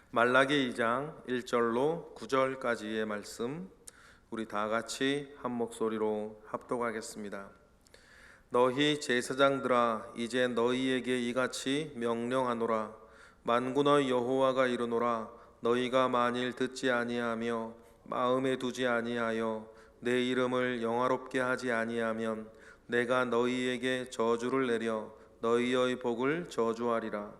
말라기 2장 1절로 9절까지의 말씀, 우리 다 같이 한 목소리로 합독하겠습니다. 너희 제사장들아, 이제 너희에게 이같이 명령하노라. 만군의 여호와가 이르노라. 너희가 만일 듣지 아니하며 마음에 두지 아니하여 내 이름을 영화롭게 하지 아니하면 내가 너희에게 저주를 내려 너희의 복을 저주하리라.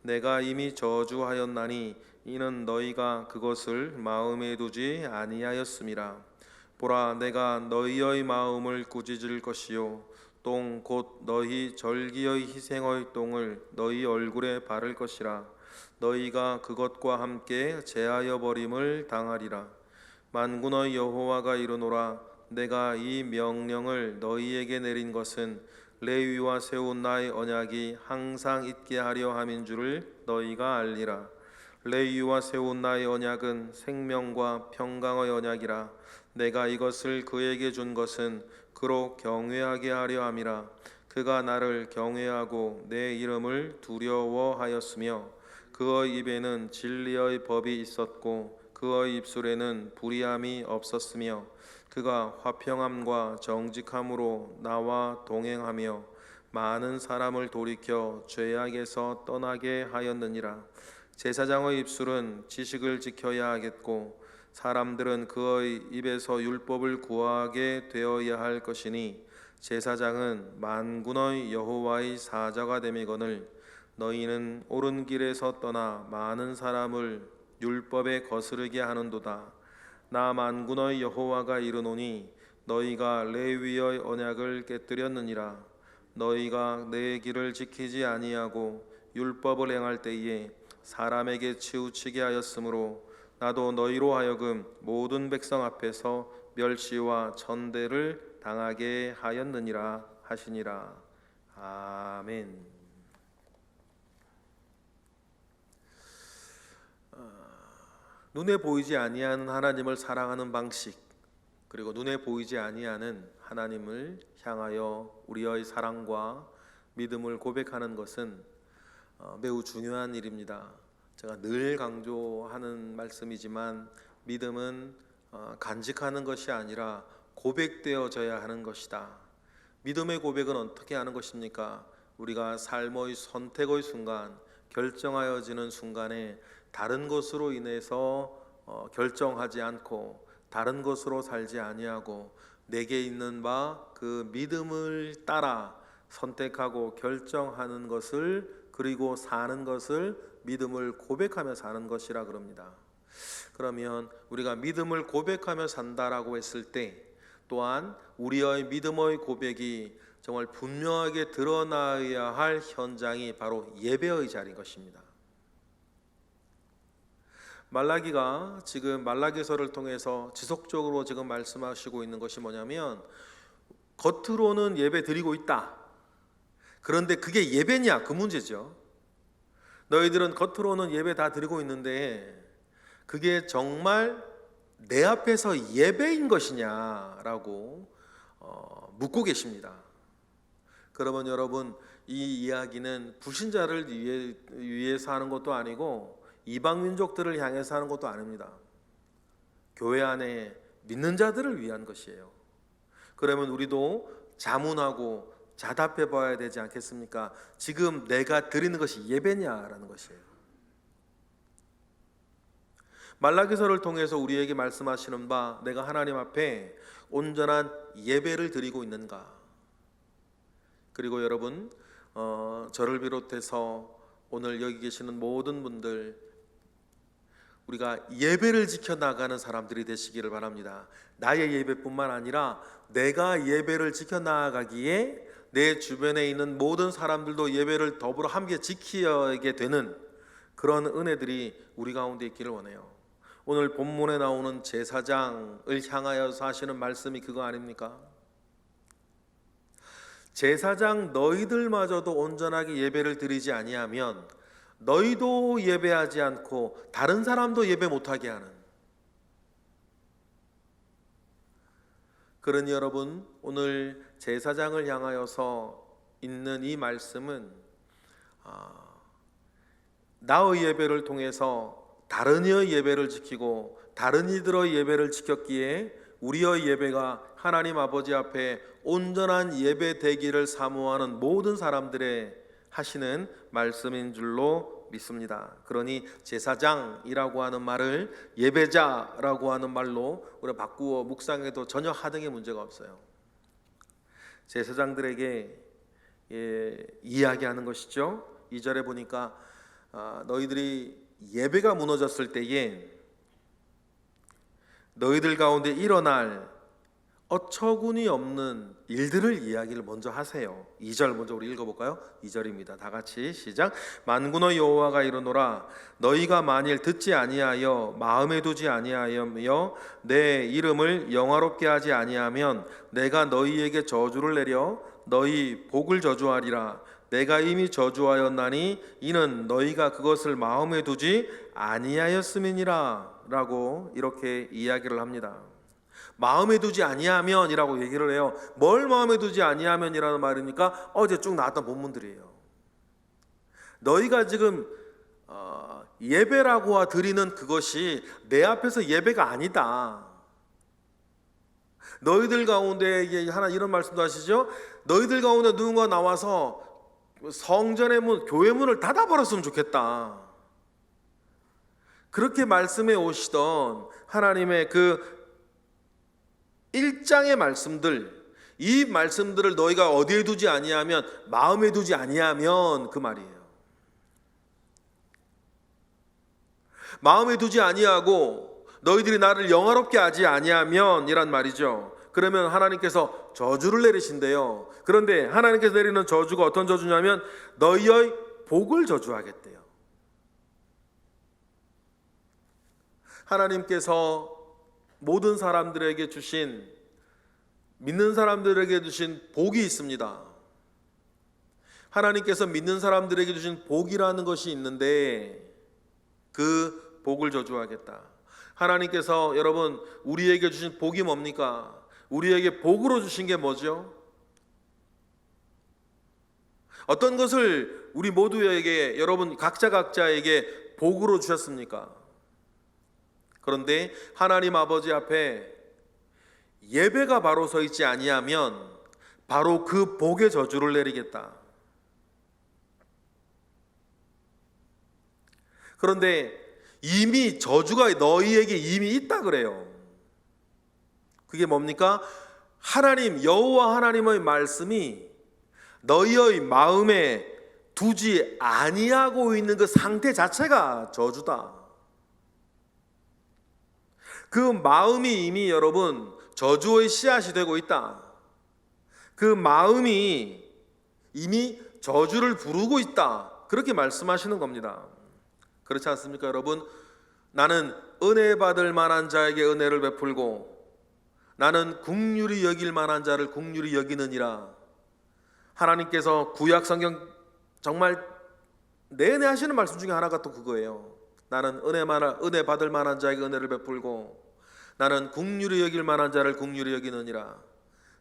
내가 이미 저주하였나니 이는 너희가 그것을 마음에 두지 아니하였음이라. 보라, 내가 너희의 마음을 꾸짖을 것이요 똥 곧 너희 절기의 희생의 똥을 너희 얼굴에 바를 것이라. 너희가 그것과 함께 제하여 버림을 당하리라. 만군의 여호와가 이르노라. 내가 이 명령을 너희에게 내린 것은 레위와 세운 나의 언약이 항상 있게 하려 함인 줄을 너희가 알리라. 레위와 세운 나의 언약은 생명과 평강의 언약이라. 내가 이것을 그에게 준 것은 그로 경외하게 하려 함이라. 그가 나를 경외하고 내 이름을 두려워하였으며 그의 입에는 진리의 법이 있었고 그의 입술에는 불의함이 없었으며 그가 화평함과 정직함으로 나와 동행하며 많은 사람을 돌이켜 죄악에서 떠나게 하였느니라. 제사장의 입술은 지식을 지켜야 하겠고 사람들은 그의 입에서 율법을 구하게 되어야 할 것이니 제사장은 만군의 여호와의 사자가 됨이거늘 너희는 옳은 길에서 떠나 많은 사람을 율법에 거스르게 하는도다. 나 만군의 여호와가 이르노니 너희가 레위의 언약을 깨뜨렸느니라. 너희가 내 길을 지키지 아니하고 율법을 행할 때에 사람에게 치우치게 하였으므로 나도 너희로 하여금 모든 백성 앞에서 멸시와 천대를 당하게 하였느니라 하시니라. 아멘. 눈에 보이지 아니하는 하나님을 사랑하는 방식, 그리고 눈에 보이지 아니하는 하나님을 향하여 우리의 사랑과 믿음을 고백하는 것은 매우 중요한 일입니다. 제가 늘 강조하는 말씀이지만 믿음은 간직하는 것이 아니라 고백되어져야 하는 것이다. 믿음의 고백은 어떻게 하는 것입니까? 우리가 삶의 선택의 순간, 결정하여지는 순간에 다른 것으로 인해서 결정하지 않고 다른 것으로 살지 아니하고 내게 있는 바 그 믿음을 따라 선택하고 결정하는 것을, 그리고 사는 것을 믿음을 고백하며 사는 것이라 그럽니다. 그러면 우리가 믿음을 고백하며 산다라고 했을 때 또한 우리의 믿음의 고백이 정말 분명하게 드러나야 할 현장이 바로 예배의 자리인 것입니다. 말라기가 지금 말라기서를 통해서 지속적으로 지금 말씀하시고 있는 것이 뭐냐면, 겉으로는 예배 드리고 있다. 그런데 그게 예배냐? 그 문제죠. 너희들은 겉으로는 예배 다 드리고 있는데 그게 정말 내 앞에서 예배인 것이냐라고 묻고 계십니다. 그러면 여러분, 이 이야기는 불신자를 위해서 하는 것도 아니고 이방 민족들을 향해서 하는 것도 아닙니다. 교회 안에 믿는 자들을 위한 것이에요. 그러면 우리도 자문하고 자답해 봐야 되지 않겠습니까? 지금 내가 드리는 것이 예배냐라는 것이에요. 말라기서를 통해서 우리에게 말씀하시는 바, 내가 하나님 앞에 온전한 예배를 드리고 있는가? 그리고 여러분, 저를 비롯해서 오늘 여기 계시는 모든 분들, 우리가 예배를 지켜나가는 사람들이 되시기를 바랍니다. 나의 예배뿐만 아니라 내가 예배를 지켜나가기에 내 주변에 있는 모든 사람들도 예배를 더불어 함께 지키게 되는 그런 은혜들이 우리 가운데 있기를 원해요. 오늘 본문에 나오는 제사장을 향하여서 하시는 말씀이 그거 아닙니까? 제사장 너희들마저도 온전하게 예배를 드리지 아니하면 너희도 예배하지 않고 다른 사람도 예배 못하게 하는. 그러니 여러분, 오늘 제사장을 향하여서 있는 이 말씀은 나의 예배를 통해서 다른 이의 예배를 지키고 다른 이들의 예배를 지켰기에 우리의 예배가 하나님 아버지 앞에 온전한 예배 되기를 사모하는 모든 사람들의 하시는 말씀인 줄로 믿습니다. 그러니 제사장이라고 하는 말을 예배자라고 하는 말로 우리가 바꾸어 묵상해도 전혀 하등의 문제가 없어요. 제사장들에게 이야기하는 것이죠. 2절에 보니까 너희들이 예배가 무너졌을 때에 너희들 가운데 일어날 어처구니 없는 일들을 이야기를 먼저 하세요. 2절 먼저 우리 읽어볼까요? 2절입니다. 다 같이 시작. 만군의 여호와가 이르노라 너희가 만일 듣지 아니하여 마음에 두지 아니하여 내 이름을 영화롭게 하지 아니하면 내가 너희에게 저주를 내려 너희 복을 저주하리라. 내가 이미 저주하였나니 이는 너희가 그것을 마음에 두지 아니하였음이니라 라고 이렇게 이야기를 합니다. 마음에 두지 아니하면이라고 얘기를 해요. 뭘 마음에 두지 아니하면이라는 말이니까 어제 쭉 나왔던 본문들이에요. 너희가 지금 예배라고 드리는 그것이 내 앞에서 예배가 아니다. 너희들 가운데 하나 이런 말씀도 하시죠. 너희들 가운데 누군가 나와서 성전의 문, 교회 문을 닫아버렸으면 좋겠다. 그렇게 말씀해 오시던 하나님의 그 1장의 말씀들, 이 말씀들을 너희가 어디에 두지 아니하면, 마음에 두지 아니하면 그 말이에요. 마음에 두지 아니하고 너희들이 나를 영화롭게 하지 아니하면 이란 말이죠. 그러면 하나님께서 저주를 내리신대요. 그런데 하나님께서 내리는 저주가 어떤 저주냐면 너희의 복을 저주하겠대요. 하나님께서 모든 사람들에게 주신, 믿는 사람들에게 주신 복이 있습니다. 하나님께서 믿는 사람들에게 주신 복이라는 것이 있는데 그 복을 저주하겠다. 하나님께서 여러분 우리에게 주신 복이 뭡니까? 우리에게 복으로 주신 게 뭐죠? 어떤 것을 우리 모두에게, 여러분 각자에게 복으로 주셨습니까? 그런데 하나님 아버지 앞에 예배가 바로 서 있지 아니하면 바로 그 복의 저주를 내리겠다. 그런데 이미 저주가 너희에게 이미 있다 그래요. 그게 뭡니까? 하나님, 여호와 하나님의 말씀이 너희의 마음에 두지 아니하고 있는 그 상태 자체가 저주다. 그 마음이 이미 여러분 저주의 씨앗이 되고 있다. 그 마음이 이미 저주를 부르고 있다. 그렇게 말씀하시는 겁니다. 그렇지 않습니까, 여러분? 나는 은혜 받을 만한 자에게 은혜를 베풀고 나는 긍휼히 여길 만한 자를 긍휼히 여기느니라. 하나님께서 구약 성경 정말 내내 하시는 말씀 중에 하나가 또 그거예요. 나는 은혜 받을 만한 자에게 은혜를 베풀고 나는 긍휼히 여길 만한 자를 긍휼히 여기느니라.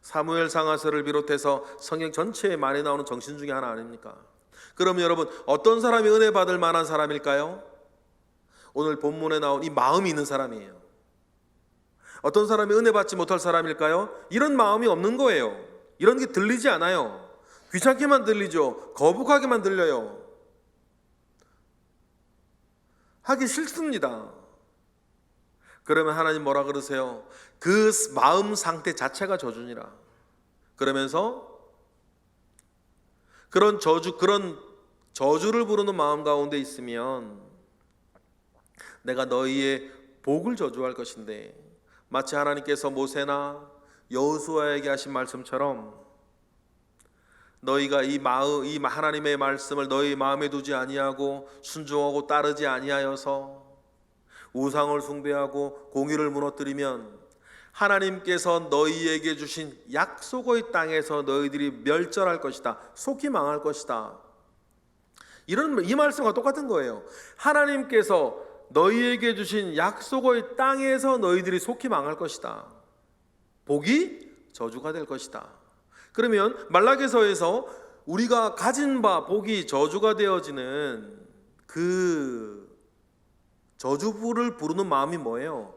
사무엘 상하서를 비롯해서 성경 전체에 많이 나오는 정신 중에 하나 아닙니까? 그럼 여러분 어떤 사람이 은혜 받을 만한 사람일까요? 오늘 본문에 나온 이 마음이 있는 사람이에요. 어떤 사람이 은혜 받지 못할 사람일까요? 이런 마음이 없는 거예요. 이런 게 들리지 않아요. 귀찮게만 들리죠. 거북하게만 들려요. 하기 싫습니다. 그러면 하나님 뭐라 그러세요? 그 마음 상태 자체가 저주니라. 그러면서 그런 저주를 부르는 마음 가운데 있으면 내가 너희의 복을 저주할 것인데, 마치 하나님께서 모세나 여호수아에게 하신 말씀처럼 너희가 이 하나님의 말씀을 너희 마음에 두지 아니하고 순종하고 따르지 아니하여서 우상을 숭배하고 공의를 무너뜨리면 하나님께서 너희에게 주신 약속의 땅에서 너희들이 멸절할 것이다. 속히 망할 것이다. 이 말씀과 똑같은 거예요. 하나님께서 너희에게 주신 약속의 땅에서 너희들이 속히 망할 것이다. 복이 저주가 될 것이다. 그러면 말라기서에서 우리가 가진 바 복이 저주가 되어지는 그 저주를 부르는 마음이 뭐예요?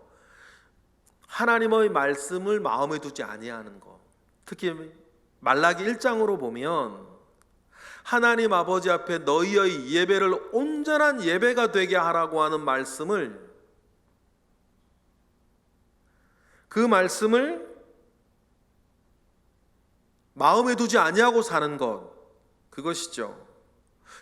하나님의 말씀을 마음에 두지 아니하는 것. 특히 말라기 1장으로 보면 하나님 아버지 앞에 너희의 예배를 온전한 예배가 되게 하라고 하는 말씀을, 그 말씀을 마음에 두지 아니하고 사는 것, 그것이죠.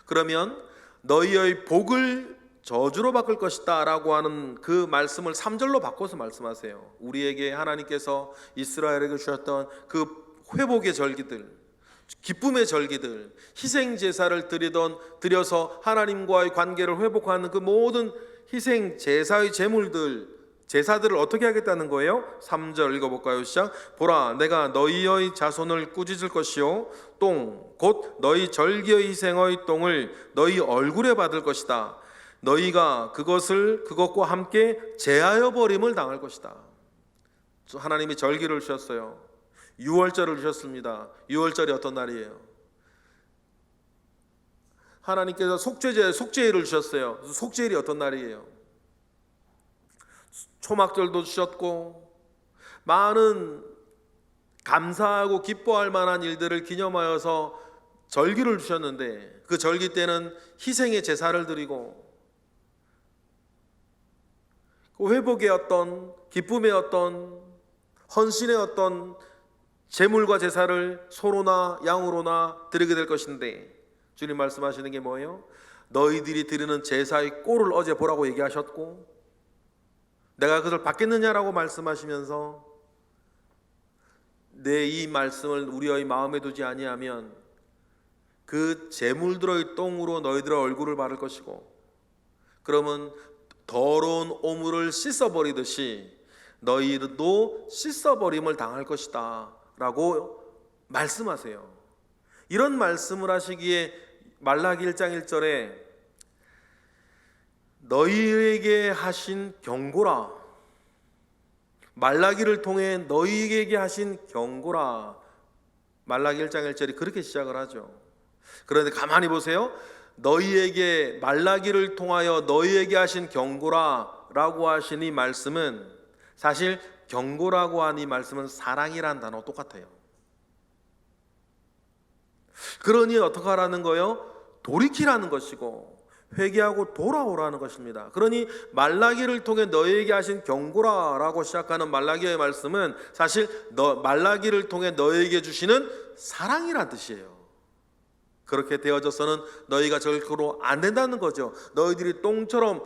그러면 너희의 복을 저주로 바꿀 것이다 라고 하는 그 말씀을 3절로 바꿔서 말씀하세요. 우리에게 하나님께서 이스라엘에게 주셨던 그 회복의 절기들, 기쁨의 절기들, 희생 제사를 드려서 하나님과의 관계를 회복하는 그 모든 희생 제사의 제사들을 어떻게 하겠다는 거예요? 3절 읽어볼까요? 시작. 보라, 내가 너희의 자손을 꾸짖을 것이요 똥 곧 너희 절기의 희생의 똥을 너희 얼굴에 받을 것이다. 너희가 그것과 함께 제하여 버림을 당할 것이다. 하나님이 절기를 주셨어요. 6월절을 주셨습니다. 6월절이 어떤 날이에요? 하나님께서 속죄일을 주셨어요. 속죄일이 어떤 날이에요? 초막절도 주셨고 많은 감사하고 기뻐할 만한 일들을 기념하여서 절기를 주셨는데, 그 절기 때는 희생의 제사를 드리고 그 회복의 어떤 기쁨의 어떤 헌신의 어떤 제물과 제사를 소로나 양으로나 드리게 될 것인데, 주님 말씀하시는 게 뭐예요? 너희들이 드리는 제사의 꼴을 어제 보라고 얘기하셨고 내가 그것을 받겠느냐라고 말씀하시면서 내 이 말씀을 우리의 마음에 두지 아니하면 그 제물들의 똥으로 너희들의 얼굴을 바를 것이고, 그러면 더러운 오물을 씻어버리듯이 너희도 씻어버림을 당할 것이다 라고 말씀하세요. 이런 말씀을 하시기에 말라기 1장 1절에 너희에게 하신 경고라, 말라기를 통해 너희에게 하신 경고라, 말라기 1장 1절이 그렇게 시작을 하죠. 그런데 가만히 보세요. 너희에게, 말라기를 통하여 너희에게 하신 경고라 라고 하신 이 말씀은, 사실 경고라고 한 이 말씀은 사랑이라는 단어와 똑같아요. 그러니 어떻게 하라는 거예요? 돌이키라는 것이고 회개하고 돌아오라는 것입니다. 그러니 말라기를 통해 너희에게 하신 경고라라고 시작하는 말라기의 말씀은 사실 말라기를 통해 너희에게 주시는 사랑이란 뜻이에요. 그렇게 되어져서는 너희가 절대로 안 된다는 거죠. 너희들이 똥처럼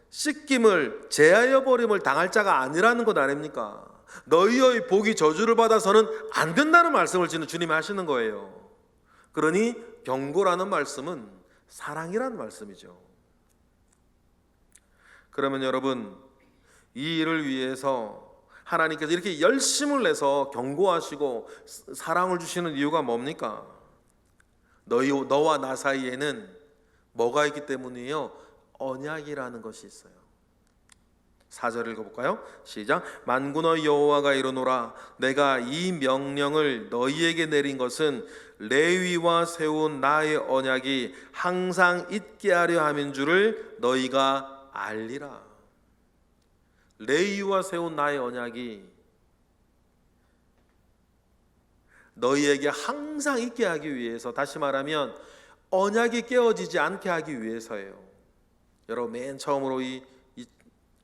씻김을 제하여 버림을 당할 자가 아니라는 것 아닙니까? 너희의 복이 저주를 받아서는 안 된다는 말씀을 주님이 하시는 거예요. 그러니 경고라는 말씀은 사랑이라는 말씀이죠. 그러면 여러분, 이 일을 위해서 하나님께서 이렇게 열심을 내서 경고하시고 사랑을 주시는 이유가 뭡니까? 너와 나 사이에는 뭐가 있기 때문이에요? 언약이라는 것이 있어요. 4절 읽어볼까요? 시작. 만군의 여호와가 이르노라, 내가 이 명령을 너희에게 내린 것은 레위와 세운 나의 언약이 항상 있게 하려 함인 줄을 너희가 알리라. 레위와 세운 나의 언약이 너희에게 항상 있게 하기 위해서, 다시 말하면 언약이 깨어지지 않게 하기 위해서예요. 여러분, 맨 처음으로 이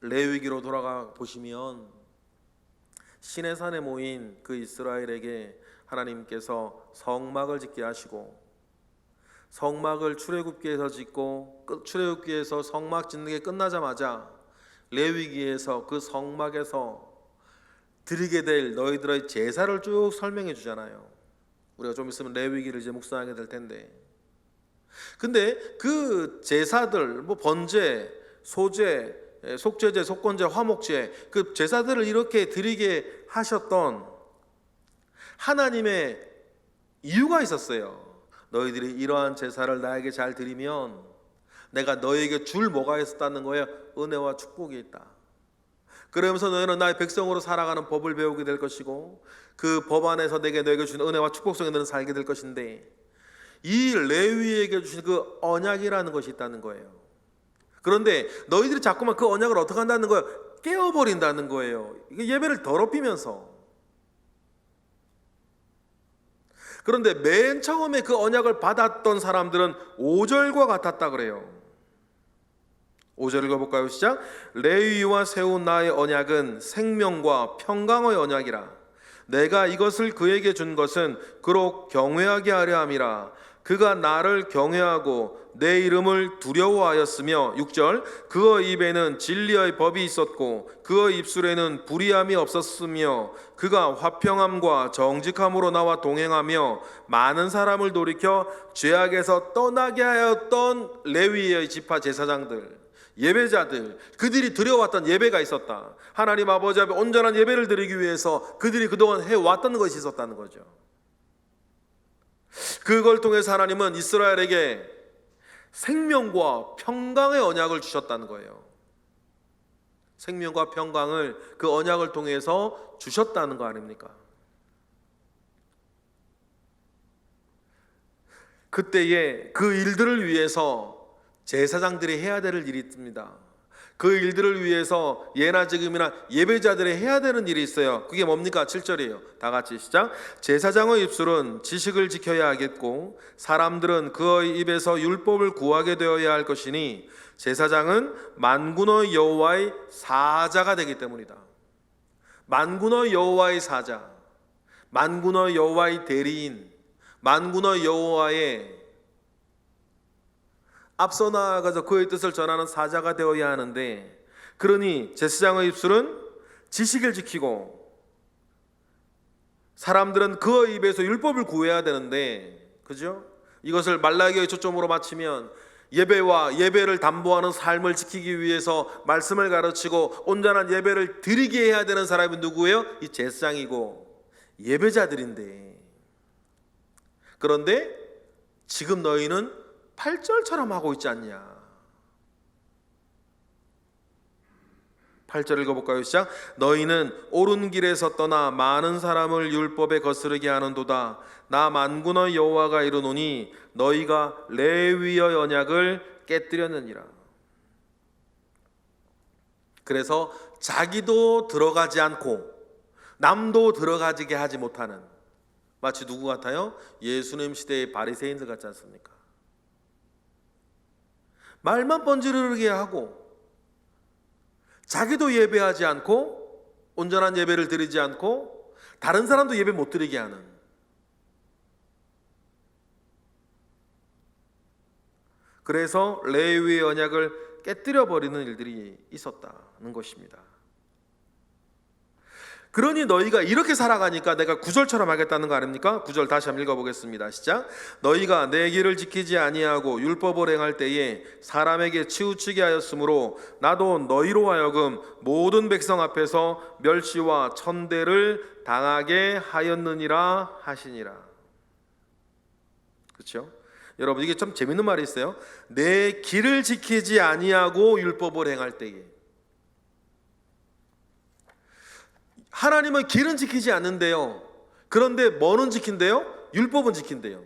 레위기로 돌아가 보시면 시내산에 모인 그 이스라엘에게 하나님께서 성막을 짓게 하시고, 성막을 출애굽기에서 짓고 출애굽기에서 성막 짓는 게 끝나자마자 레위기에서 그 성막에서 드리게 될 너희들의 제사를 쭉 설명해 주잖아요. 우리가 좀 있으면 레위기를 이제 묵상하게 될 텐데, 근데 그 제사들, 뭐 번제, 소제, 속죄제, 속건제, 화목제, 그 제사들을 이렇게 드리게 하셨던 하나님의 이유가 있었어요. 너희들이 이러한 제사를 나에게 잘 드리면 내가 너희에게 줄 뭐가 있었다는 거예요? 은혜와 축복이 있다. 그러면서 너희는 나의 백성으로 살아가는 법을 배우게 될 것이고, 그 법 안에서 너에게 주신 은혜와 축복 속에 너는 살게 될 것인데, 이 레위에게 주신 그 언약이라는 것이 있다는 거예요. 그런데 너희들이 자꾸만 그 언약을 어떻게 한다는 거예요? 깨어버린다는 거예요. 이게 예배를 더럽히면서. 그런데 맨 처음에 그 언약을 받았던 사람들은 5절과 같았다 그래요. 5절 읽어볼까요? 시작. 레위와 세운 나의 언약은 생명과 평강의 언약이라. 내가 이것을 그에게 준 것은 그로 경외하게 하려 함이라. 그가 나를 경외하고 내 이름을 두려워하였으며 6절 그의 입에는 진리의 법이 있었고 그의 입술에는 불의함이 없었으며 그가 화평함과 정직함으로 나와 동행하며 많은 사람을 돌이켜 죄악에서 떠나게 하였던 레위의 지파 제사장들, 예배자들, 그들이 드려왔던 예배가 있었다. 하나님 아버지 앞에 온전한 예배를 드리기 위해서 그들이 그동안 해왔던 것이 있었다는 거죠. 그걸 통해서 하나님은 이스라엘에게 생명과 평강의 언약을 주셨다는 거예요. 생명과 평강을 그 언약을 통해서 주셨다는 거 아닙니까? 그때에 그 일들을 위해서 제사장들이 해야 될 일이 있습니다. 그 일들을 위해서 예나 지금이나 예배자들이 해야 되는 일이 있어요. 그게 뭡니까? 7절이에요. 다 같이 시작. 제사장의 입술은 지식을 지켜야 하겠고 사람들은 그의 입에서 율법을 구하게 되어야 할 것이니 제사장은 만군의 여호와의 사자가 되기 때문이다. 만군의 여호와의 사자, 만군의 여호와의 대리인, 만군의 여호와의 앞서 나아가서 그의 뜻을 전하는 사자가 되어야 하는데, 그러니 제사장의 입술은 지식을 지키고 사람들은 그의 입에서 율법을 구해야 되는데, 그죠? 이것을 말라기의 초점으로 맞추면 예배와 예배를 담보하는 삶을 지키기 위해서 말씀을 가르치고 온전한 예배를 드리게 해야 되는 사람이 누구예요? 이 제사장이고 예배자들인데, 그런데 지금 너희는 8절처럼 하고 있지 않냐. 8절 읽어볼까요? 시작. 너희는 옳은 길에서 떠나 많은 사람을 율법에 거스르게 하는도다. 나 만군의 여호와가 이르노니 너희가 레위의 언약을 깨뜨렸느니라. 그래서 자기도 들어가지 않고 남도 들어가지게 하지 못하는, 마치 누구 같아요? 예수님 시대의 바리새인들 같지 않습니까? 말만 번지르르게 하고 자기도 예배하지 않고 온전한 예배를 드리지 않고 다른 사람도 예배 못 드리게 하는, 그래서 레위의 언약을 깨뜨려 버리는 일들이 있었다는 것입니다. 그러니 너희가 이렇게 살아가니까 내가 9절처럼 하겠다는 거 아닙니까? 9절 다시 한번 읽어보겠습니다. 시작. 너희가 내 길을 지키지 아니하고 율법을 행할 때에 사람에게 치우치게 하였으므로 나도 너희로 하여금 모든 백성 앞에서 멸시와 천대를 당하게 하였느니라 하시니라. 그렇죠? 여러분, 이게 참 재밌는 말이 있어요. 내 길을 지키지 아니하고 율법을 행할 때에, 하나님은 길은 지키지 않는데요, 그런데 뭐는 지킨대요? 율법은 지킨대요.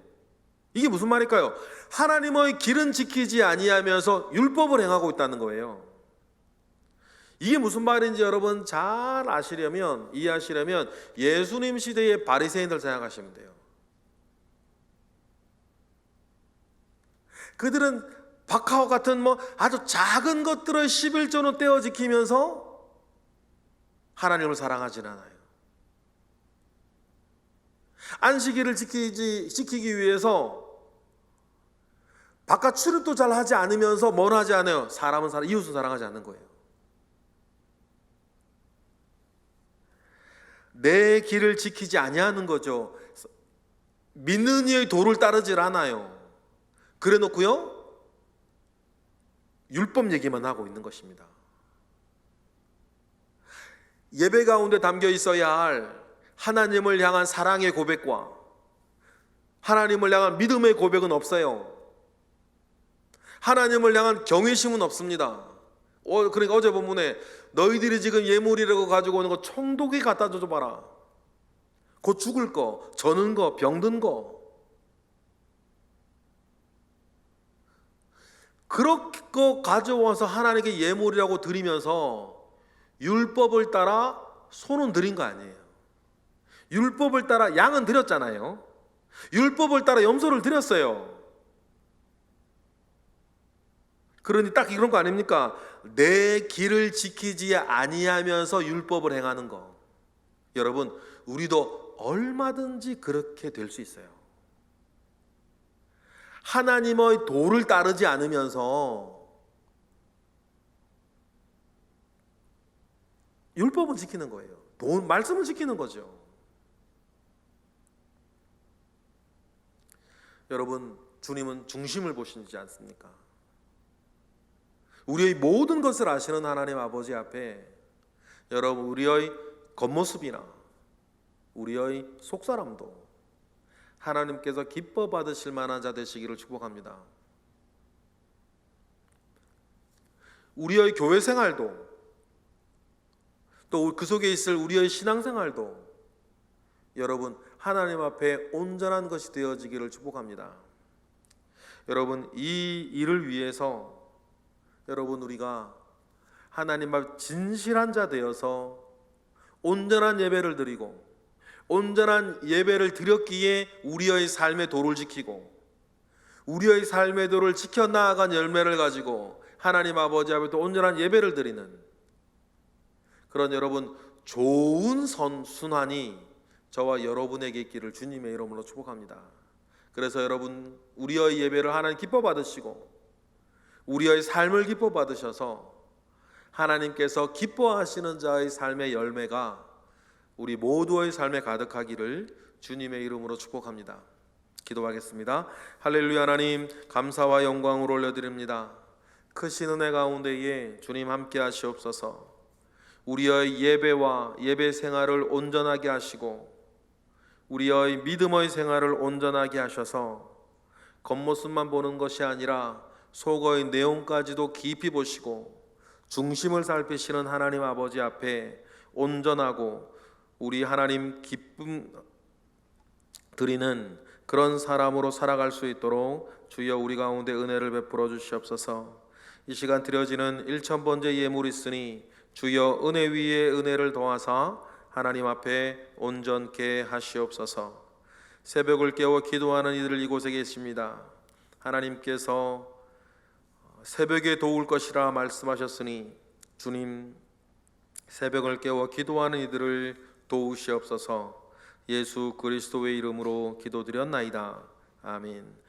이게 무슨 말일까요? 하나님의 길은 지키지 아니하면서 율법을 행하고 있다는 거예요. 이게 무슨 말인지 여러분 잘 아시려면, 이해하시려면 예수님 시대의 바리새인들 생각하시면 돼요. 그들은 박하와 같은 아주 작은 것들을 11조는 떼어 지키면서 하나님을 사랑하진 않아요. 안식일을 지키기 위해서 바깥 출입도 잘 하지 않으면서 뭘 하지 않아요? 이웃을 사랑하지 않는 거예요. 내 길을 지키지 아니하는 거죠. 믿는 이의 도를 따르질 않아요. 그래 놓고요, 율법 얘기만 하고 있는 것입니다. 예배 가운데 담겨 있어야 할 하나님을 향한 사랑의 고백과 하나님을 향한 믿음의 고백은 없어요. 하나님을 향한 경외심은 없습니다. 그러니까 어제 본문에 너희들이 지금 예물이라고 가지고 오는 거 총독이 갖다 줘봐라. 곧 죽을 거, 저는 거, 병든 거, 그렇게 가져와서 하나님께 예물이라고 드리면서 율법을 따라 소는 드린 거 아니에요. 율법을 따라 양은 드렸잖아요. 율법을 따라 염소를 드렸어요. 그러니 딱 이런 거 아닙니까? 내 길을 지키지 아니하면서 율법을 행하는 거. 여러분, 우리도 얼마든지 그렇게 될 수 있어요. 하나님의 도를 따르지 않으면서 율법은 지키는 거예요. 말씀을 지키는 거죠. 여러분, 주님은 중심을 보시지 않습니까? 우리의 모든 것을 아시는 하나님 아버지 앞에 여러분, 우리의 겉모습이나 우리의 속사람도 하나님께서 기뻐 받으실 만한 자 되시기를 축복합니다. 우리의 교회 생활도 또 그 속에 있을 우리의 신앙생활도 여러분, 하나님 앞에 온전한 것이 되어지기를 축복합니다. 여러분, 이 일을 위해서 여러분, 우리가 하나님 앞 진실한 자 되어서 온전한 예배를 드리고 온전한 예배를 드렸기에 우리의 삶의 도를 지키고 우리의 삶의 도를 지켜나아간 열매를 가지고 하나님 아버지 앞에 또 온전한 예배를 드리는 그런 여러분 좋은 순환이 저와 여러분에게 있기를 주님의 이름으로 축복합니다. 그래서 여러분, 우리의 예배를 하나님 기뻐 받으시고 우리의 삶을 기뻐 받으셔서 하나님께서 기뻐하시는 자의 삶의 열매가 우리 모두의 삶에 가득하기를 주님의 이름으로 축복합니다. 기도하겠습니다. 할렐루야. 하나님, 감사와 영광을 올려드립니다. 크신 은혜 가운데에 주님 함께 하시옵소서. 우리의 예배와 예배 생활을 온전하게 하시고 우리의 믿음의 생활을 온전하게 하셔서 겉모습만 보는 것이 아니라 속의 내용까지도 깊이 보시고 중심을 살피시는 하나님 아버지 앞에 온전하고 우리 하나님 기쁨 드리는 그런 사람으로 살아갈 수 있도록 주여 우리 가운데 은혜를 베풀어 주시옵소서. 이 시간 드려지는 1000번째 예물이 있으니 주여 은혜 위에 은혜를 더하사 하나님 앞에 온전케 하시옵소서. 새벽을 깨워 기도하는 이들 이곳에 계십니다. 하나님께서 새벽에 도울 것이라 말씀하셨으니 주님, 새벽을 깨워 기도하는 이들을 도우시옵소서. 예수 그리스도의 이름으로 기도드렸나이다. 아멘.